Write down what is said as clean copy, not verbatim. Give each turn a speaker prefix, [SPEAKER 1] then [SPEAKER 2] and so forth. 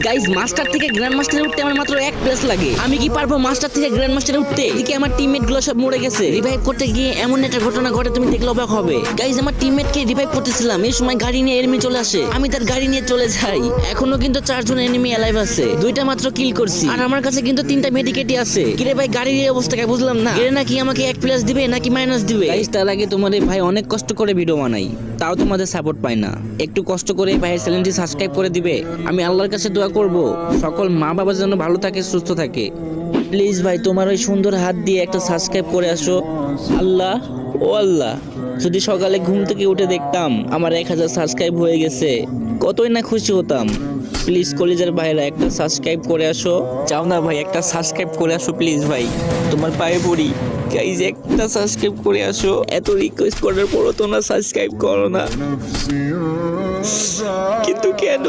[SPEAKER 1] Guys master থেকে grand মাস্টারে উঠতে আমার মাত্র এক প্লেস লাগে। আমি কি পারবো মাস্টার থেকে গ্র্যান্ড মাস্টারে উঠতে? এদিকে আমার টিমমেট গুলো সব মরে গেছে। রিভাইভ করতে গিয়ে এমন একটা ঘটনা ঘটে তুমি দেখলে অবাক হবে। গাইস আমার টিমমেট কে রিভাইভ করতেছিলাম, এই সময় গাড়ি নিয়ে এনিমি চলে আসে। আমি তার গাড়ি নিয়ে চলে যাই। এখনো কিন্তু 4 জন এনিমি অ্যালাইভ আছে, 2টা মাত্র কিল করছি। আর আমার কাছে কিন্তু 3টা মেডিকেটই আছে। কিরে ভাই গাড়ির এই অবস্থাকে বুঝলাম না, এর নাকি আমাকে 1 প্লাস দিবে নাকি মাইনাস দিবে? গাইস তার আগে তোমাদের ভাই অনেক কষ্ট করে ভিডিও বানাই, তাও তোমাদের সাপোর্ট পাই না। একটু কষ্ট করে ভাইয়ের চ্যানেলটি সাবস্ক্রাইব করে দিবে। আমি আল্লাহর কাছে দোয়া করব সকল মা বাবা যেন ভালো থাকে, সুস্থ থাকে। প্লিজ ভাই তোমার ওই সুন্দর হাত দিয়ে একটা সাবস্ক্রাইব করে আসো। আল্লাহ ও আল্লাহ, যদি সকালে ঘুম থেকে উঠে দেখতাম আমার 1000 সাবস্ক্রাইব হয়ে গেছে, কতই না খুশি হতাম। প্লিজ কলিজার ভাইরা একটা সাবস্ক্রাইব করে আসো। চাও না ভাই একটা সাবস্ক্রাইব করে আসো প্লিজ ভাই, তোমার পায়ে পড়ি। গাইজ একটা সাবস্ক্রাইব করে আসো। এত রিকোয়েস্ট করার পরও তোমরা সাবস্ক্রাইব করো না, কিন্তু কেন?